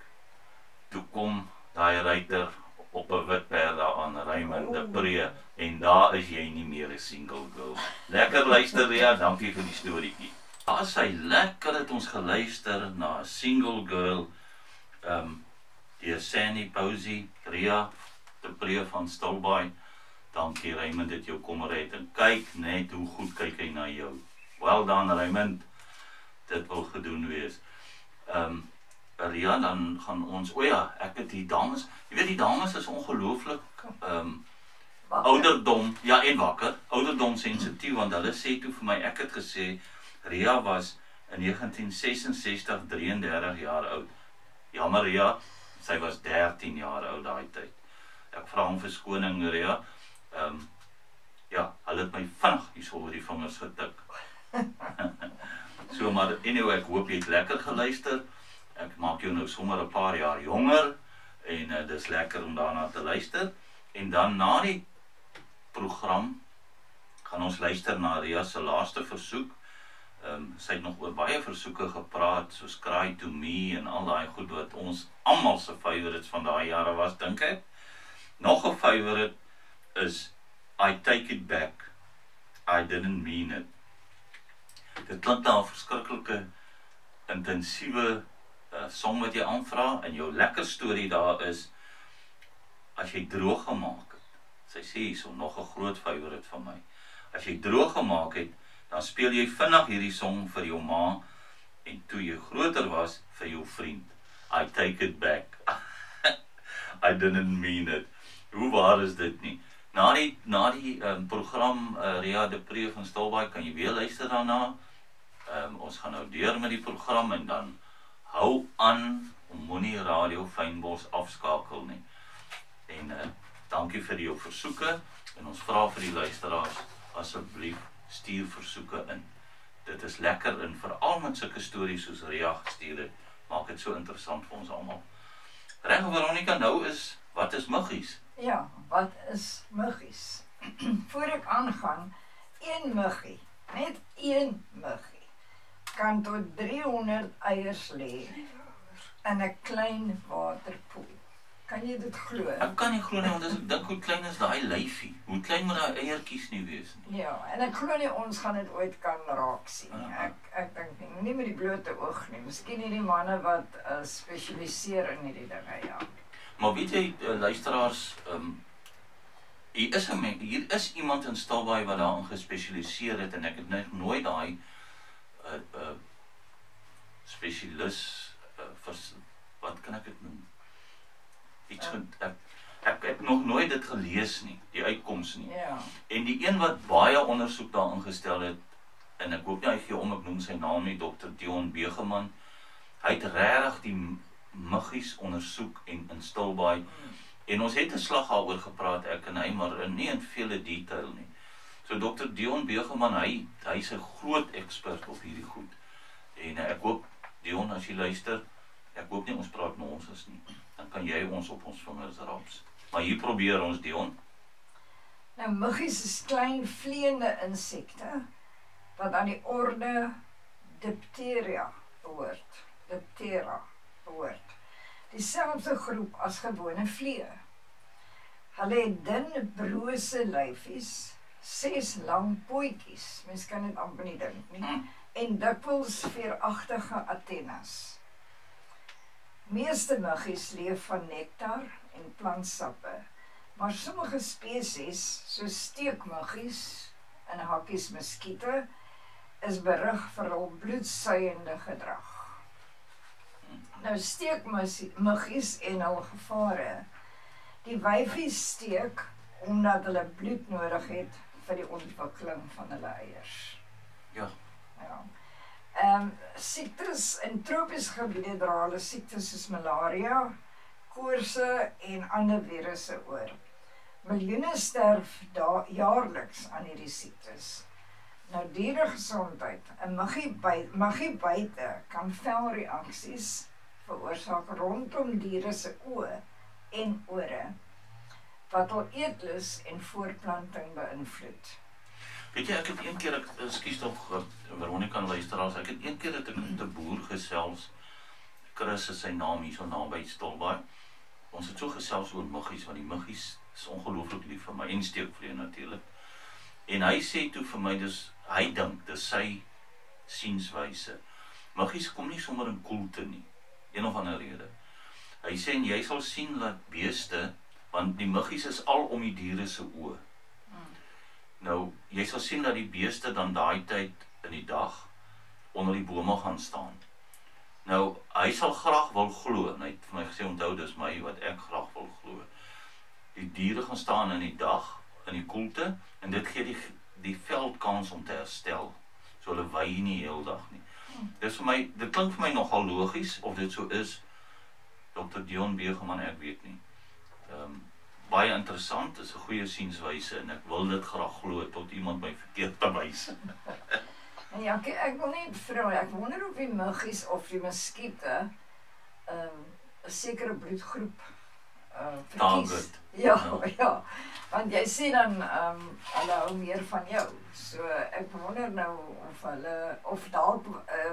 toe kom daai ruiter op 'n wit perd daar aan, Raymond de Pre, en daar is jy nie meer 'n single girl. Lekker luister Ria, dankie vir die storieetjie. As hy lekker het ons geluister na 'n single girl, die Sandy Posey, Ria de Pre van Stilbaai. Dankie Raymond dat jou kom red en kyk net hoe goed kyk hy na jou. Well done Raymond. Dit wil gedoen wees. Ria, dan gaan ons, ek het die dames, jy weet die dames is ongelooflik ouderdom, ja en wakker, ouderdom sensitief, want hulle sê toe vir my, ek het gesê, Ria was in 1966 33 jaar oud. Jammer Ria, sy was 13 jaar oud daai tyd. Ek vra om verskoning Ria, hulle het my vinnig hier oor die vingers getik. So, maar anyway, ek hoop jy het lekker geluister. Ek maak jou nou sommer 'n paar jaar jonger en dis lekker om daarna te luister. En dan na die program gaan ons luister na Ria se laaste versoek. Sy het nog oor baie versoeke gepraat, soos Cry to Me en al daai goed wat ons almal se favorites van daai jare was, dink ek. Nog 'n favorite is I Take It Back, I Didn't Mean It. Dit klink na 'n verskriklike intensiewe song wat jy aanvra, en jou lekker storie daar is, as jy droog gemaak het, sy sê hierso, nog 'n groot favorite van my, as jy droog gemaak het, dan speel jy vinnig hierdie song vir jou ma, en toe jy groter was, vir jou vriend. I Take It Back, I Didn't Mean It. Hoe waar is dit nie? Na die program Ria de Pre van Stilbaai, kan jy weer luister daarna. Ons gaan nou deur met die program, en dan hou aan om moenie Radio Fynbos afskakel nie. En dankie vir jou versoeke, en ons vra vir die luisteraars, asseblief stuur versoeke in. Dit is lekker, en veral met sulke stories soos Ria gestuur het, maak dit so interessant vir ons almal. Reg, Veronica, nou is, wat is muggies? Ja, wat is muggies? Voor ek aangaan, een muggie, net een muggie, kan tot 300 eiers lê in 'n klein waterpoel. Kan jy dit glo? Ek kan nie glo nie, want as ek dink hoe klein is daai lyfie, hoe klein moet daai eiertjies nie wees nie. Ja, en ek glo nie ons gaan dit ooit kan raak sien nie. Ek dink nie met die blote oog nie. Miskien hierdie manne wat spesialiseer in hierdie dinge, ja. Maar weet jy, luisteraars, hier is iemand in Stilbaai wat daarin gespesialiseer het, en ek het nog nooit daai spesialis, wat kan ek dit noem? Ek het nog nooit dit gelees nie, die uitkoms nie. Ja. En die een wat baie ondersoek daarin gestel het, en ek hoop nie hy gee om, ek noem sy naam nie, Dr. Dion Begeman, hy het regtig die muggies ondersoek en in Stilbaai, en ons het 'n slag daaroor gepraat, ek en hy, maar nie in vele detail nie. So Dr. Dion Begeman, hy's 'n groot ekspert op hierdie goed, en ek hoop, Dion, as jy luister, ek hoop nie ons praat nonsens nie, dan kan jy ons op ons vingers raps. Maar hier probeer ons, Dion. Nou, muggies is klein vleiende insekte, wat aan die orde Diptera behoort. Dieselfde groep as gewone vliee. Hulle het dun brose lyfies, 6 lang pootjies, mens kan dit amper nie dink nie, en dikwels veeragtige antennes. Meeste muggies leef van nektar en plantsappe, maar sommige spesies, soos steekmuggies en hakkies muskiete, is berig vir hul bloedsuiende gedrag. Nou, steekmuggies en hul gevare. Die wyfies steek omdat hulle bloed nodig het vir die ontwikkeling van hulle eiers. Ja. Siektes in tropiese gebiede dra hulle siektes soos malaria, koorse en ander virusse oor. Miljoene sterf jaarliks aan hierdie siektes. Nou, dieregesondheid. 'n muggie buite kan velreaksies veroorsaak rondom diere se oë en ore, wat hul eetlus en voortplanting beïnvloed. Weet jy, ek het een keer, ekskuus tog, Veronica en luisteraars, ek het een keer met 'n boer gesels, Chris is sy naam hier so naby Stilbaai. Ons het so gesels oor muggies, want die muggies is ongelooflik lief vir my, en steekvlee natuurlik. En hy sê toe vir my, hy dink, dis sy sienswyse. Muggies kom nie sommer in koelte nie, een of ander rede. Hy sê, en jy sal sien dat beeste, want die muggies is al om die diere se oë. Nou, jy sal sien dat die beeste dan daai tyd in die dag onder die bome gaan staan. Nou, hy sal graag wil glo, en hy het vir my gesê, onthou, dis my wat ek graag wil glo. Die diere gaan staan in die dag, in die koelte, en dit gee die veld kans om te herstel. So hulle wy nie heel dag nie. Dit klink vir my nogal logies, of dit so is, Dr. Dion Begeman, ek weet nie. Baie interessant, is 'n goeie sienswyse, en ek wil dit graag glo tot iemand my verkeerd bewys. Ja, ek wil net vra, ek wonder of die muggies of die muskiete 'n sekere bloedgroep verkies. Target. Ja. Want jy sê dan hulle hou meer van jou. So ek wonder nou of dalk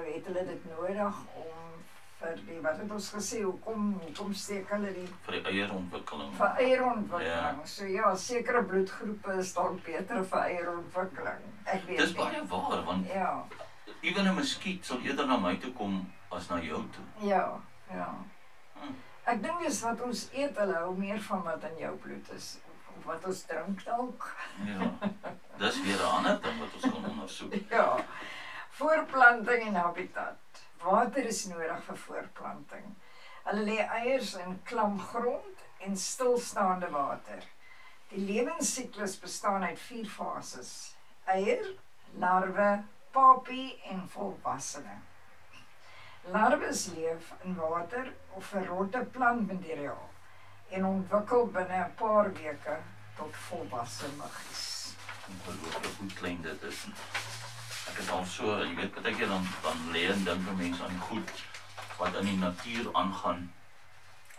het hulle dit nodig om vir die, wat het ons gesê, hoekom steek hulle die Vir die eierontwikkeling. vir eierontwikkeling. So ja, sekere bloedgroepe is dalk beter vir eierontwikkeling. Ek weet Dis nie. baie waar, want Ja. ewen 'n muskiet sal eerder na my toe kom as na jou toe. Ja. Ek dink dis wat ons eet, hulle hou meer van wat in jou bloed is. Of wat ons drink dalk. Ja. Dis weer 'n ander ding wat ons kan ondersoek. Ja. Voorplanting en habitat. Water is nodig vir voorplanting. Hulle lê eiers in klam grond en stilstaande water. Die lewensiklus bestaan uit 4 fases: eier, larwe, papie en volwassene. Larwes leef in water of verrotte plantmateriaal en ontwikkel binne 'n paar weke tot volwasse muggies. Ongelooflik hoe klein dit is. Ek is al so, jy weet, baie keer dan lê en dink 'n mens aan goed wat in die natuur aangaan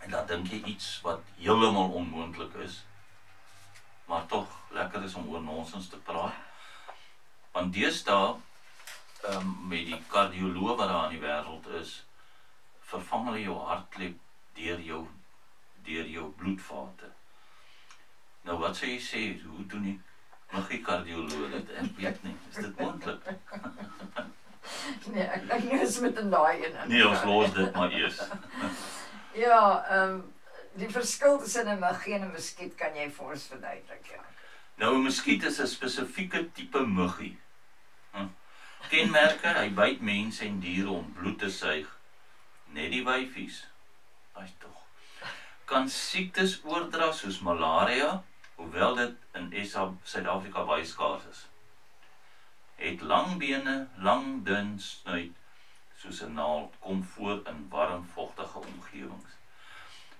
en dan dink jy iets wat heeltemal onmoontlik is. Maar tog lekker is om oor nonsens te praat. Want deesdae met die kardioloog wat daar in die wêreld is, vervang hulle jou hartklep deur jou bloedvate. Nou wat sou jy sê, hoe doen die muggie-kardioloog dit? Ek weet nie, is dit moontlik? Nee, ek dink nie is met 'n daai een. Nee, ons los dit maar eers. Ja, die verskil tussen 'n muggie en 'n muskiet kan jy vir ons verduidelik, ja. Nou 'n muskiet is 'n spesifieke tipe muggie. Kenmerke, hy byt mense en diere om bloed te suig. Net die wyfies. Ai tog. Kan siektes oordra soos malaria, hoewel dit in Suid-Afrika baie skaars is. Het lang bene, lang dun snuit, soos 'n naald, kom voor in warm, vogtige omgewings.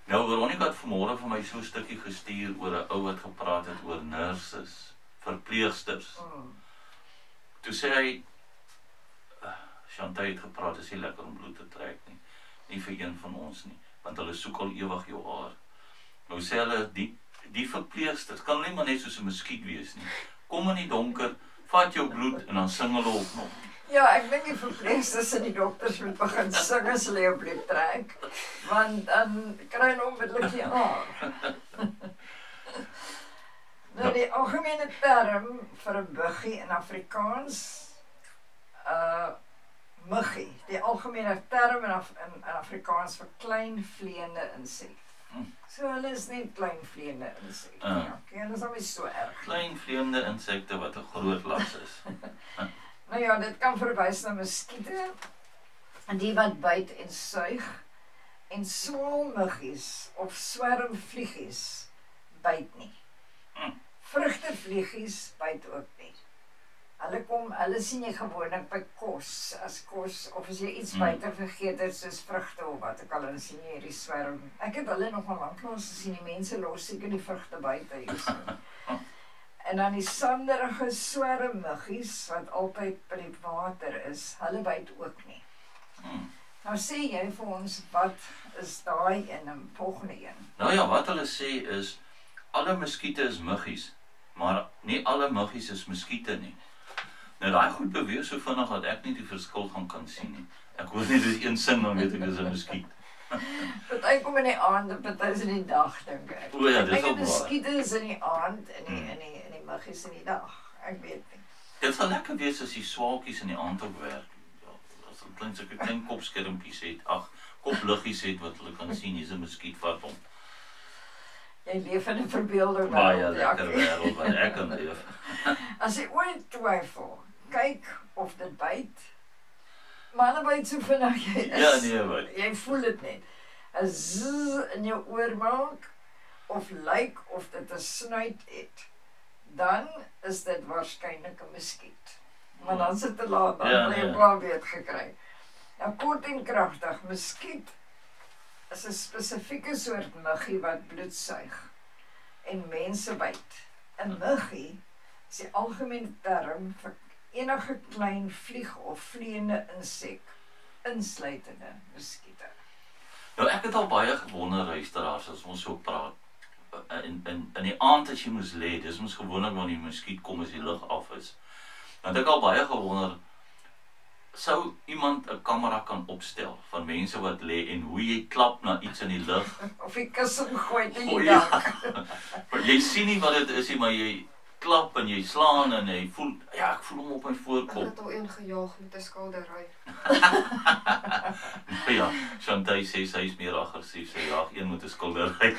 Nou, Veronica het vanmôre vir my so 'n stukkie gestuur oor 'n ou wat gepraat het oor nurses, verpleegsters. Toe sê hy, Chantal het gepraat, is nie lekker om bloed te trek nie. Nie vir een van ons nie, want hulle soek al ewig jou haar. Nou sê hulle, die verpleegsters kan nie maar net soos 'n muskiet wees nie. Kom in die donker, vat jou bloed en dan sing hulle op nog. Ja, ek dink die verpleegsters en die dokters moet begin sing as hulle jou bloed trek, want dan kry hulle onmiddellik die haar. Nou, die algemene term vir 'n muggie in Afrikaans, muggie, die algemene term in Afrikaans vir klein vleiende insek. So hulle is net klein vleiende insekte. Ja, hulle is nie so erg. Klein vleiende insekte wat 'n groot las is. Nou ja, dit kan verwys na muskiete, die wat byt en suig, en swaalmuggies of swermvliegies byt nie. Vrugtevliegies byt ook nie. Hulle sien jy gewoonlik by kos, of as jy iets buite vergeet het, soos vrugte of wat ook al, dan sien jy hierdie swerm. Ek het hulle nog al lanklaas gesien, die mense los seker die vrugte buite hier. En dan die sanderige swermmuggies, wat altyd by die water is, hulle byt ook nie. Nou sê jy vir ons, wat is daai in 'n volgende een? Nou ja, wat hulle sê is, alle muskiete is muggies, maar nie alle muggies is muskiete nie. Nou daai goed beweeg so vinnig dat ek nie die verskil gaan kan sien nie. Ek hoor net dis een sin, dan weet ek dis 'n muskiet. Party kom in die aand en party is in die dag, dink ek. O ja, dis ook waar. waar. Muskiete is in die aand en die muggies in die dag. Ek weet nie. Dit sal lekker wees as die swaalkies in die aand ook werk. Ja, as hulle sulke klein kopskermpies het, kopliggies het wat hulle kan sien, hier's 'n muskiet vat hom. Jy leef in 'n verbeelde Baie wêreld. lekker wêreld wat ek kan leef. As jy ooit twyfel, kyk of dit byt. Maar hulle byt so vinnig jy is. Ja, nee, wat. Jy voel dit net. 'n zzz in jou oor maak, of lyk of dit 'n snuit het, dan is dit waarskynlik 'n muskiet. Maar dan sit te laat, dan Ja, bly jy nee. klaar weet gekry. Nou kort en kragtig, muskiet is 'n spesifieke soort muggie wat bloed suig en mense byt. 'n Muggie is die algemene term vir enige klein vlieg of vleiende insek, insluitende muskiete. Nou ek het al baie gewonder luisteraars as ons so praat. In die aand as jy moes lê, dis mos gewoonlik wanneer die muskiet kom as die lig af is. Nou het ek al baie gewonder, sou iemand 'n kamera kan opstel van mense wat lê en hoe jy klap na iets in die lug? Of die kussing gooi in die ja. dak. Maar jy sien nie wat dit is nie, maar jy klap en jy slaan en jy voel, ja, ek voel hom op my Ek voorkop. het al een gejaag met 'n skildery. Ja, Chantal sê sy is meer aggressief, sy jaag een met 'n skildery.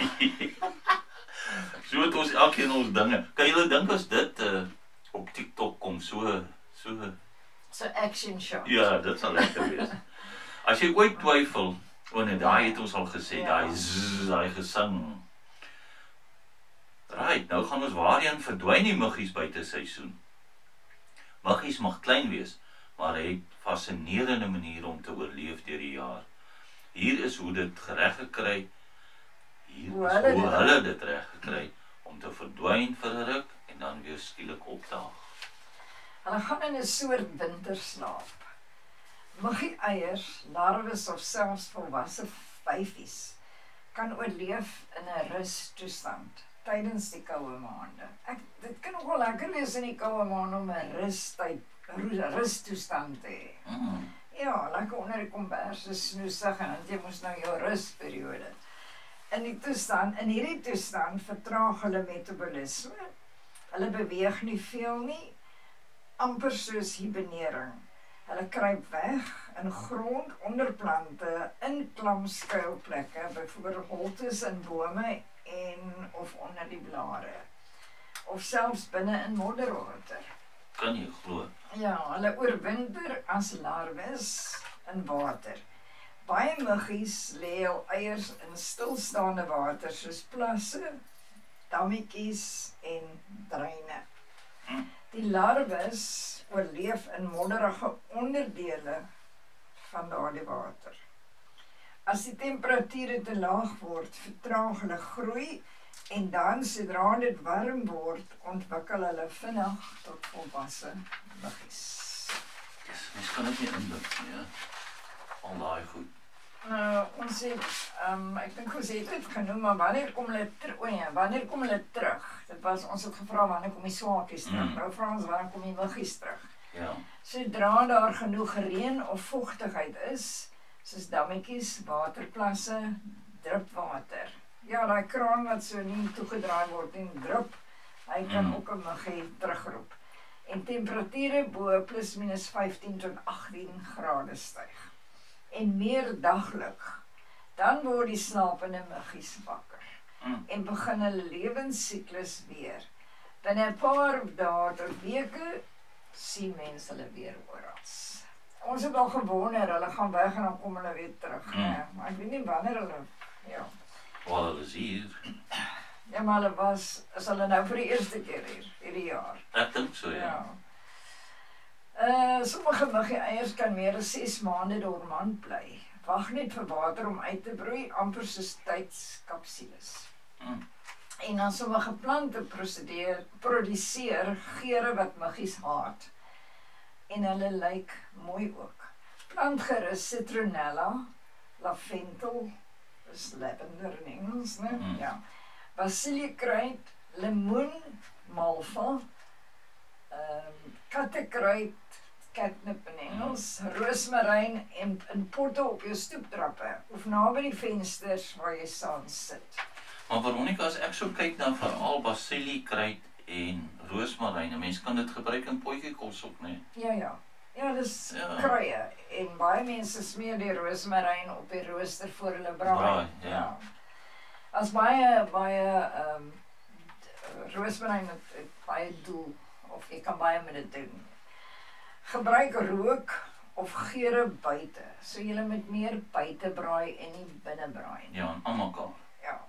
So het ons elkeen ons dinge. Kan julle dink as dit op TikTok kom, so So action shot. ja, dit sal lekker wees. As jy ooit twyfel, want daai het ons al gesê, daai gesing. Right, nou gaan ons waarheen verdwyn die muggies buite seisoen. Muggies mag klein wees, maar hy het fascinerende maniere om te oorleef deur die jaar. Hier is hoe dit reg gekry. Hier Hoe is hulle hoe dit- hulle dit reg gekry om te verdwyn vir 'n ruk en dan weer skielik opdaag. Hulle gaan in 'n soort winterslaap. Muggie eiers, larwes of selfs volwasse vyfies kan oorleef in 'n rustoestand tydens die koue maande. Dit kan nogal lekker wees in die koue maande om 'n rustoestand te hê. Ja, lekker onder die kombers, snoesig en jy moes nou jou rusperiode. In hierdie toestand vertraag hulle metabolisme. Hulle beweeg nie veel nie, amper soos hibernering. Hulle kruip weg in grond, onder plante, in klam skuilplekke, byvoorbeeld holtes in bome en of onder die blare, of selfs binne in modderwater. Kan jy glo? Ja, hulle oorwinter as larwes in water. Baie muggies lê hul eiers in stilstaande water soos plasse, dammetjies en dreine. Die larwes oorleef in modderige onderdele van daardie water. As die temperature te laag word, vertraag hulle groei en dan sodra dit warm word, ontwikkel hulle vinnig tot volwasse muggies. Yes, mens kan dit nie indink nie. Al daai goed. Nou, ons het, ek dink ons het dit genoem, maar wanneer kom hulle terug? Dit was, ons het gevra wanneer kom die swakies terug, nou vra ons wanneer kom die muggies terug. Ja. Sodra daar genoeg reën of vochtigheid is, soos dammetjies, waterplasse, drupwater. Ja, daai kraan wat so nie toegedraai word en drup, hy kan ook 'n muggie terugroep. En temperature bo plus minus 15 tot 18 grade styg. En meer daglik, dan word die slapende muggies wakker en begin hulle lewensiklus weer. Binne 'n paar dae tot weke sien mense hulle weer oral. Ons het al gewonder, hulle gaan weg en dan kom hulle weer terug. Nee, maar ek weet nie wanneer hulle, ja. Wel, hulle is hier. Ja, maar hulle is hulle nou vir die eerste keer hier, hierdie jaar. Ek dink so, ja. Sommige muggie eiers kan meer as 6 maande dormant bly. Wag net vir water om uit te broei, amper soos tydskapsules. En dan sommige plante produseer geure wat muggies haat. En hulle lyk mooi ook. Plantgerus citronella, lavendel, is lavender in Engels, né? Ja. Basiliekruid, lemoen, malva, kattekruid, catnip in Engels, roosmaryn en in potte op jou stoeptrappe of naby die vensters waar jy saans sit. Maar Veronica, as ek so kyk na veral basiliekruid en roosmaryn, 'n mens kan dit gebruik in potjiekos ook, né? Ja. Ja, dis kruie en baie mense smeer die roosmaryn op die rooster voor hulle braai. Ja. As baie roosmaryn het baie doel of jy kan baie met dit doen. Gebruik rook of geure buite, so jy moet meer buite braai en nie binne braai nie. Ja, aan mekaar. Ja.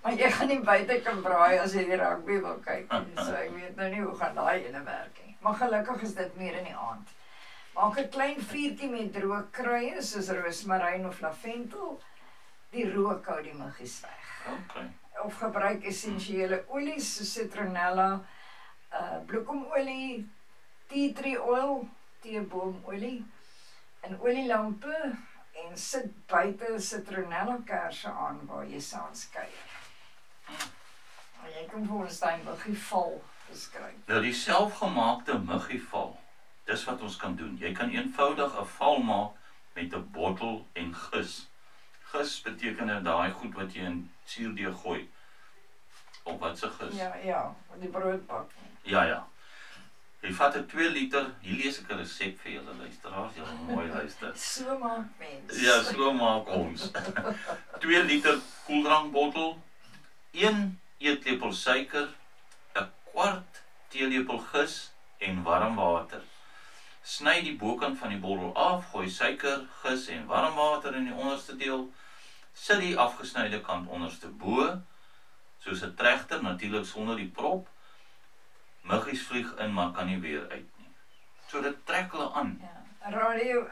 Maar jy gaan nie buite kan braai as jy die rugby wil kyk nie, so ek weet nou nie hoe gaan daai ene werk nie. Maar gelukkig is dit meer in die aand. Maak 'n klein vuurtjie met droë kruie soos roosmaryn of lavendel. Die rook hou die muggies weg. Okay. Of gebruik essensiële olies soos citronella, bloekomolie, tea tree oil, teeboomolie, en olielampe en sit buite sitronella-kersse aan waar jy saans kuier. En jy kan vir ons daai muggival beskryf. Nou die selfgemaakte muggival, dis wat ons kan doen. Jy kan eenvoudig 'n val maak met 'n bottel en gis. Gis beteken daai goed wat jy in suurdeeg gooi. Of wat se gis? Ja, die broodbak. Ja. Jy vat 'n 2 liter, hier lees ek 'n resep vir julle luisteraars, julle mooi luister. So maak mens. Ja, so maak ons. 2 liter koeldrankbottel, 1 eetlepel suiker, 'n kwart teelepel gis en warm water. Sny die bokant van die bottel af, gooi suiker, gis en warm water in die onderste deel. Sit die afgesnyde kant onderste bo, soos 'n trechter, natuurlik sonder die prop. Muggies vlieg in, maar kan nie weer uit nie. So dit trek hulle aan. Ja. Radio,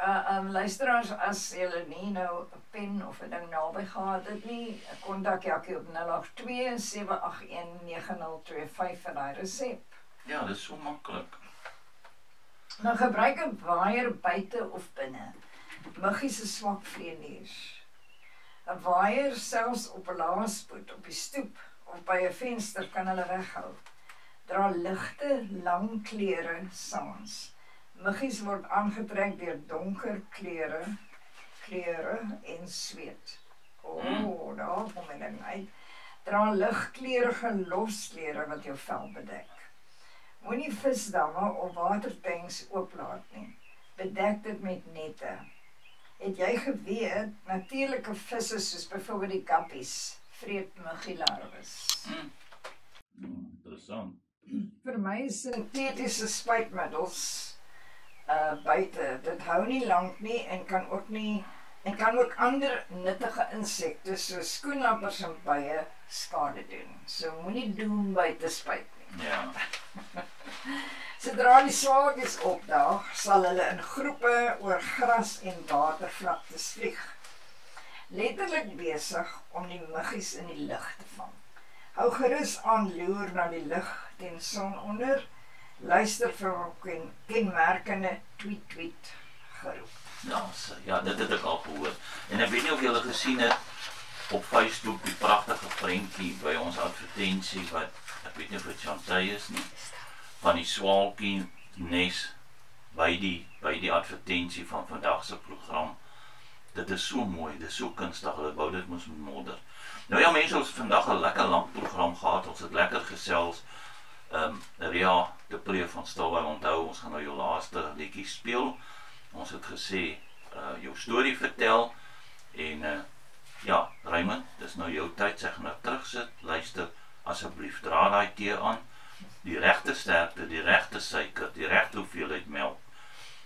luisteraars, as julle nie nou 'n pen of 'n ding naby gehad het nie, kontak Jackie op 082 781 9025 vir daai resep. Ja, dit is so maklik. Nou gebruik 'n waaier buite of binne. Muggies is swak vlieëniers. 'n Waaier selfs op 'n lae spoed op die stoep of by 'n venster kan hulle weghou. Dra ligte, lang klere saans. Muggies word aangetrek deur donker klere en sweet. Daar kom my ding uit. Dra ligkleurige losklere wat jou vel bedek. Moenie visdamme of watertanks ooplaat nie. Bedek dit met nette. Het jy geweet, natuurlike visse soos byvoorbeeld die kappies vreet muggielarwes? Interessant. Vir my sintetiese spuitmiddels buite. Dit hou nie lank nie en kan ook ander nuttige insekte soos skoenlappers en bye skade doen. So moenie doen buite spuit nie. Ja. Sodra die swaartjies opdaag, sal hulle in groepe oor gras en watervlaktes vlieg. Letterlik besig om die muggies in die lug te vang. Hou gerus aan loer na die lug teen sononder. Luister vir kenmerkende tweet geroep. Ja, dit het ek al gehoor. En ek weet nie of julle gesien het op Facebook die pragtige prentjie by ons advertensie wat ek weet nie of dit Chantay is nie, van die swaalkie nes by die advertensie van vandag se program. Dit is so mooi, dit is so kunstig, hulle wou dit moes modder. Nou ja mense, ons het vandag 'n lekker lang program gehad, ons het lekker gesels. Ria de Pre van Stilbaai, onthou, ons gaan nou jou laaste liedjie speel. Ons het gesê, jou storie vertel, en ja, Raymond, dis nou jou tyd, sy gaan nou terugsit, luister, asseblief, dra daai tee aan, die regte sterkte, die regte suiker, die regte hoeveelheid melk,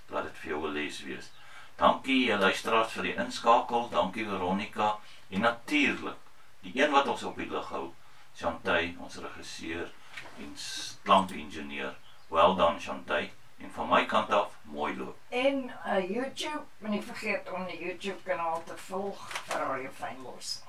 laat dit vir jou 'n les wees. Dankie luisteraars vir die inskakel, dankie Veronica, en natuurlik, die een wat ons op die lug hou, Chantay, ons regisseur en klankingenieur. Well done Chantay, en van my kant af, mooi loop. En YouTube, moenie vergeet om die YouTube kanaal te volg vir Radio Fynbos.